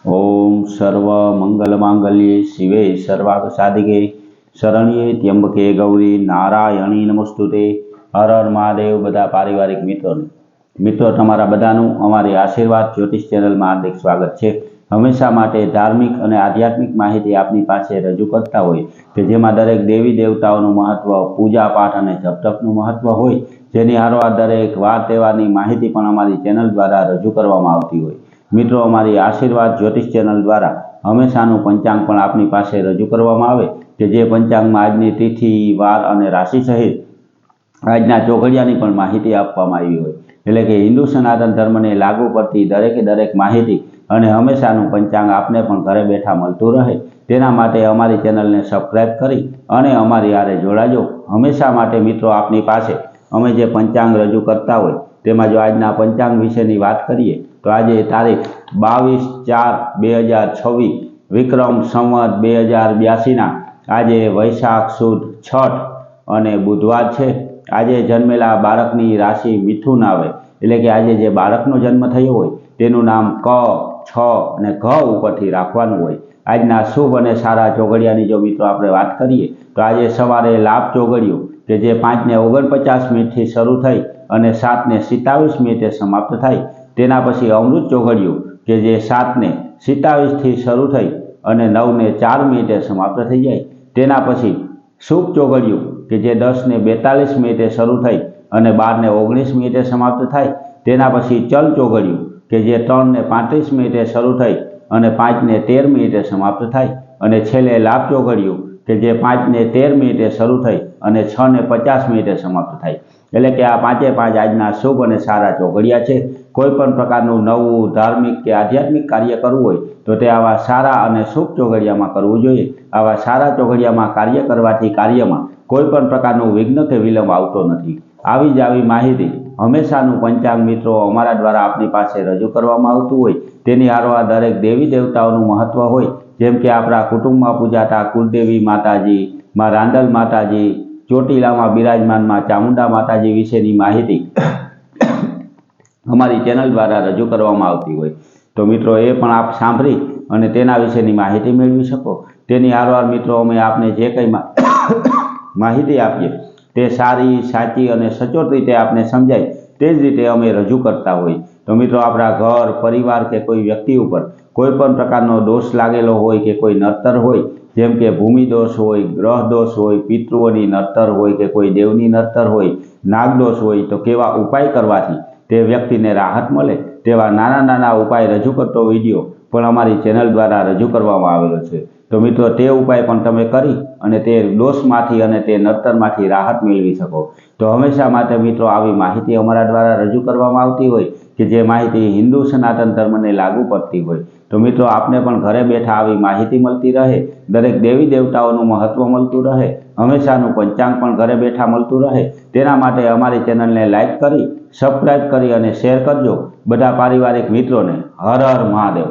ओम सर्व मंगल मांगल्ये शिवे सर्वार्थ साधिके शरण्ये त्र्यंबके गौरी नारायणी नमस्तुते। हर हर महादेव। बधा पारिवारिक मित्रों तमारा बधानुं अमारी आशीर्वाद ज्योतिष चेनल में हार्दिक स्वागत है। हमेशा माटे धार्मिक और आध्यात्मिक माहिती आपनी पासे रजू करता होय के जेमां दरेक देवी देवताओनुं महत्व, पूजा पाठ और जप तपनुं महत्व होय, जेनी हारोहार दरेक वार तहेवारनी माहिती पण अमारी चेनल द्वारा रजू करवामां आवती होय। मित्रों अमारी आशीर्वाद ज्योतिष चेनल द्वारा हमेशानु पंचांग पण आपनी पासे रजू करवामां आवे के जे पंचांग में आजनी तिथि, वार और राशि सहित आजना चोघड़ियानी पण माहिती आपवामां आवी होय। एटले के हिंदू सनातन धर्म ने लागू पड़ती दरेके दरेक माहिती अने हमेशानु पंचांग आपने पण घरे बैठा मळतुं रहे तेना माटे अमारी चेनल ने सब्सक्राइब करी अने अमारी हारे जोड़ाजो। हमेशा माटे मित्रों आपनी पासे अमे जे पंचांग रजू करता होय तेमां जो आजना पंचांग विशेनी वात करीए तो आज तारीख 22/4/2026 विक्रम संवत 2082 आज वैशाख सुद छठ और बुधवार है। आज जन्मेला बाळकनी राशि मिथुन आवे एटले के आज जे बाळकनो जन्म थयो होय तेनुं नाम क, छ अने घ उपरथी राखवानुं होय। आजना शुभ और सारा चोघड़ियानी जो मित्रों आपणे वात करीए तो आज सवारे लाभ चोघड़ियो के जे 5:49 थी शरू थई अने 7:27 समाप्त थाय। तेना पछी अमृत चोघड़ियो के जे 7:27 थी शरू थई अने 9:04 समाप्त थई जाय। तेना पछी शुभ चोघड़ियो के जे 10:42 शरू थई अने 12:19 समाप्त थाय। तेना पछी चल चोघड़ियो के जे 3:35 शरू थई अने 5:13 समाप्त थाय अने छेल्ले लाभ चोघड़ियो के जे 5:13 शरू थई अने 6:50 समाप्त थाय। एटले के आ पांचे पांच आजना शुभ और सारा चोघड़िया छे। कोईपण प्रकारनुं नवुं धार्मिक के आध्यात्मिक कार्य करवुं होय तो ते आवा सारा और शुभ चोघड़ियामां करवुं जोईए। आवा सारा चोघड़ियामां कार्य करवाथी कार्यमां कोईपण प्रकारनुं विघ्न के विलंब आवतो नथी। आवी ज आवी माहिती हमेशानुं पंचांग मित्रों अमारा द्वारा आपनी पासे रजू करवामां आवतुं होय तेनी हारोहार दरेक देवी देवताओनुं महत्व होय। जेम के आपणा कुटुंबमां पूजाता कुलदेवी माताजी, मां रांदल माताजी, ચોટીલામાં બિરાજમાન માં ચામુંડા માતાજી વિશેની માહિતી અમારી ચેનલ દ્વારા રજૂ કરવામાં આવતી હોય તો મિત્રો એ પણ આપ સાંભળી અને તેના વિશેની માહિતી મેળવી શકો। તેની હારવાર મિત્રો અમે આપને જે કંઈ માહિતી આપીએ તે સારી, સાચી અને સચોટ રીતે આપને સમજાય તે જ રીતે અમે રજૂ કરતા હોય। તો મિત્રો આપણા ઘર, પરિવાર કે કોઈ વ્યક્તિ ઉપર કોઈપણ પ્રકારનો દોષ લાગેલો હોય કે કોઈ નડતર હોય, જેમ કે ભૂમિ दोष होय, ग्रह दोष होय, पितृओनी नड़तर होय के कोई देवनी नड़तर होय, नागदोष होय तो केवा उपाय करवाथी ते व्यक्तिने राहत मळे तेवा नाना नाना उपाय रजू करतो विडियो पण अमारी चेनल द्वारा रजू करवामां आवेलो छे। तो मित्रों ते उपाय पण तमे करी अने ते दोषमांथी अने ते नड़तरमांथी राहत मेळवी शको। तो हमेशा माटे मित्रों आवी माहिती अमारा द्वारा रजू करवामां आवती होय कि जे माहिती हिंदू सनातन धर्म ने लागू पड़ती होय। तो मित्रों आपने पण घरे बैठा आवी माहिती मळती रहे, दरेक देवी देवताओनुं महत्व मळतुं रहे, हमेशानुं पंचांग पण घरे बैठा मळतुं रहे तेना माटे अमारी चेनल ने लाइक करी, सब्सक्राइब करी अने शेर करजो। बधा पारिवारिक मित्रों ने हर हर महादेव।